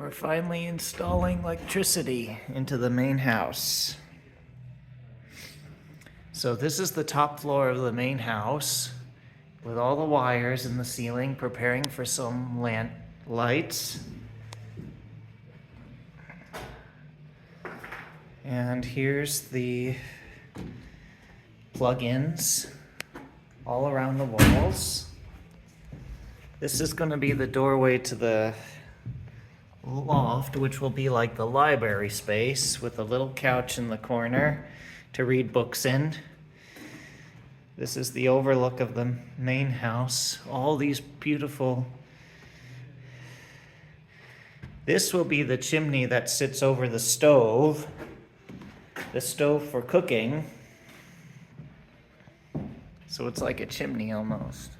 We're finally installing electricity into the main house. So this is the top floor of the main house with all the wires in the ceiling preparing for some lights. And here's the plug-ins all around the walls. This is going to be the doorway to the loft, which will be like the library space with a little couch in the corner to read books in. This is the overlook of the main house. All these beautiful... This will be the chimney that sits over the stove for cooking. So it's like a chimney almost.